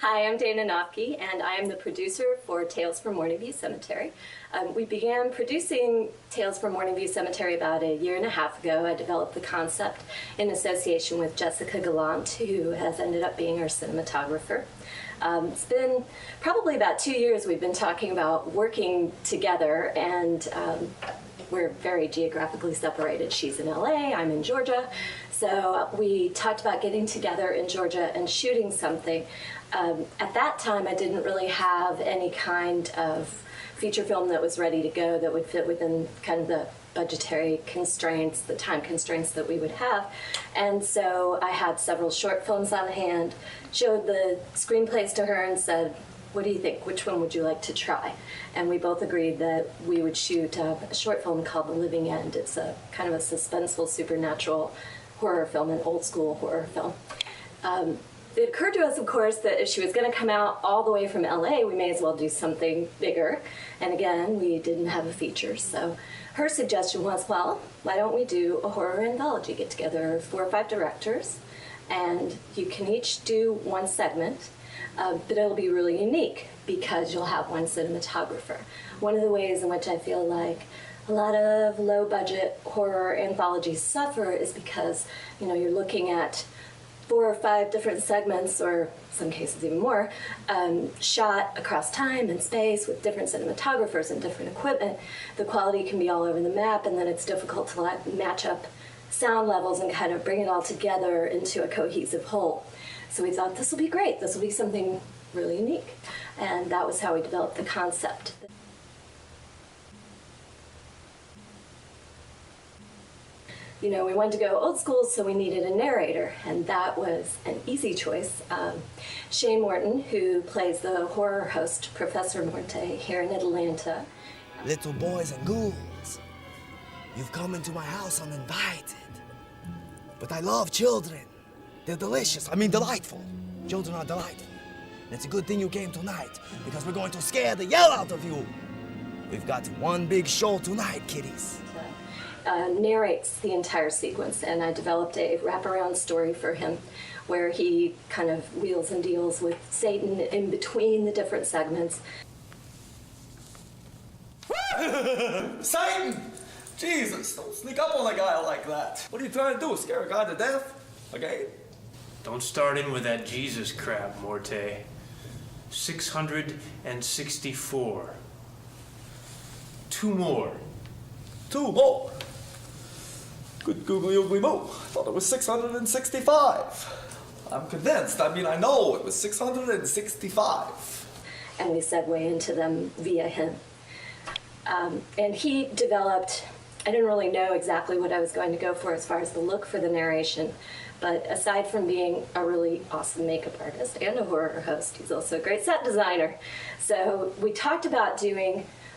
Hi, I'm Dayna Noffke, and I am the producer for Tales from Morningview Cemetery. We began producing Tales from Morningview Cemetery about a year and a half ago. I developed the concept in association with Jessica Gallant, who has ended up being our cinematographer. It's been probably about 2 years we've been talking about working together, and we're very geographically separated. She's in LA, I'm in Georgia. So we talked about getting together in Georgia and shooting something. At that time, I didn't really have any kind of feature film that was ready to go that would fit within kind of the budgetary constraints, the time constraints that we would have. And so I had several short films on hand, showed the screenplays to her and said, what do you think? Which one would you like to try? And we both agreed that we would shoot a short film called The Living End. It's a kind of a suspenseful, supernatural horror film, an old school horror film. It occurred to us, of course, that if she was going to come out all the way from LA, we may as well do something bigger. And again, we didn't have a feature. So her suggestion was, well, why don't we do a horror anthology, get together 4 or 5 directors, and you can each do one segment, but it'll be really unique because you'll have one cinematographer. One of the ways in which I feel like a lot of low-budget horror anthologies suffer is because, you know, you're looking at 4 or 5 different segments, or some cases even more, shot across time and space with different cinematographers and different equipment. The quality can be all over the map, and then it's difficult to match up sound levels and kind of bring it all together into a cohesive whole. So we thought this will be great. This will be something really unique. And that was how we developed the concept. You know, we wanted to go old school, so we needed a narrator, and that was an easy choice. Shane Morton, who plays the horror host, Professor Morte, here in Atlanta. Little boys and ghouls, you've come into my house uninvited. But I love children. They're delicious, delightful. Children are delightful. And it's a good thing you came tonight, because we're going to scare the hell out of you. We've got one big show tonight, kiddies. Narrates the entire sequence, and I developed a wraparound story for him where he kind of wheels and deals with Satan in between the different segments. Satan! Jesus, don't sneak up on a guy like that. What are you trying to do, scare a guy to death? Okay? Don't start in with that Jesus crap, Morte. 664. 2 more. 2 more? Good googly oogly moo. I thought it was 665. I'm convinced. I know it was 665. And we segue into them via him. And he developed, I didn't really know exactly what I was going to go for as far as the look for the narration, but aside from being a really awesome makeup artist and a horror host, he's also a great set designer. So we talked about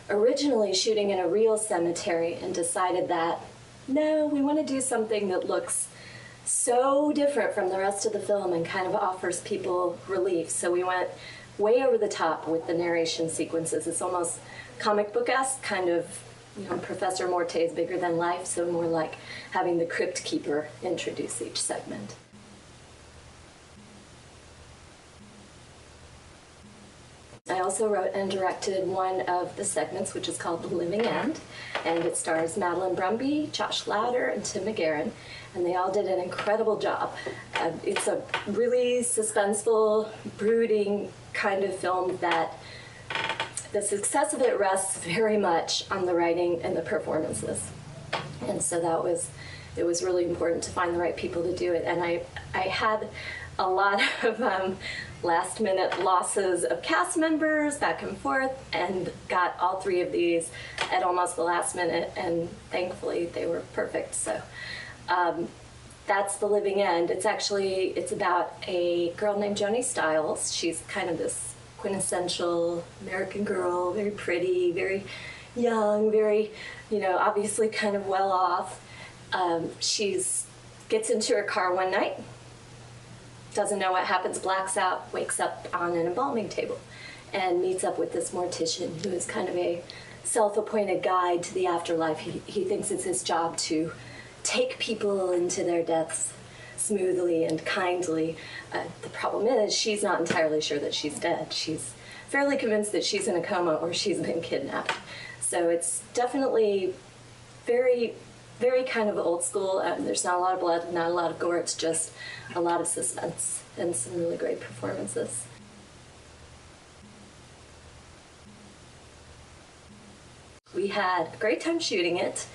originally shooting in a real cemetery, and decided that, no, we want to do something that looks so different from the rest of the film and kind of offers people relief. So we went way over the top with the narration sequences. It's almost comic book-esque, kind of, you know, Professor Morte is bigger than life, so more like having the crypt keeper introduce each segment. I also wrote and directed one of the segments, which is called The Living End, and it stars Madeline Brumby, Josh Louder, and Tim McGarren, and they all did an incredible job. It's a really suspenseful, brooding kind of film that the success of it rests very much on the writing and the performances. And so it was really important to find the right people to do it. And I had a lot of last-minute losses of cast members back and forth, and got all 3 of these at almost the last minute, and thankfully they were perfect. So that's The Living End. It's about a girl named Joni Stiles. She's kind of this quintessential American girl, very pretty, very young, very, you know, obviously kind of well off. She gets into her car one night, doesn't know what happens, blacks out, wakes up on an embalming table, and meets up with this mortician who is kind of a self-appointed guide to the afterlife. He thinks it's his job to take people into their deaths smoothly and kindly. The problem is she's not entirely sure that she's dead. She's fairly convinced that she's in a coma or she's been kidnapped. So it's definitely very, very kind of old school. There's not a lot of blood, not a lot of gore. It's just a lot of suspense and some really great performances. We had a great time shooting it.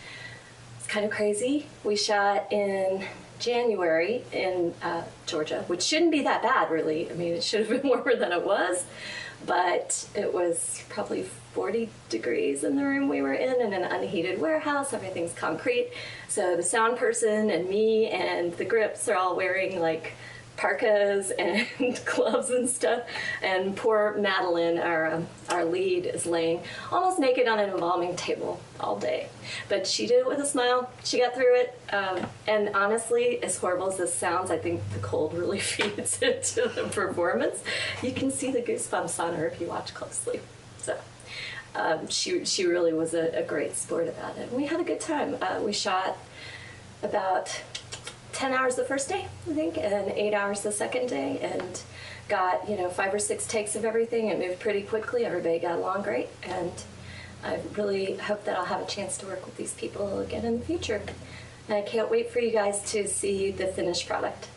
It's kind of crazy. We shot in January in Georgia, which shouldn't be that bad, really. I mean, it should have been warmer than it was, but it was probably 40 degrees in the room we were in an unheated warehouse. Everything's concrete. So the sound person and me and the grips are all wearing like parkas and gloves and stuff. And poor Madeline, our lead, is laying almost naked on an embalming table all day. But she did it with a smile. She got through it. And honestly, as horrible as this sounds, I think the cold really feeds into the performance. You can see the goosebumps on her if you watch closely. So she really was a great sport about it. And we had a good time. We shot about 10 hours the first day, I think, and 8 hours the second day, and got 5 or 6 takes of everything. It moved pretty quickly. Everybody got along great, and I really hope that I'll have a chance to work with these people again in the future. And I can't wait for you guys to see the finished product.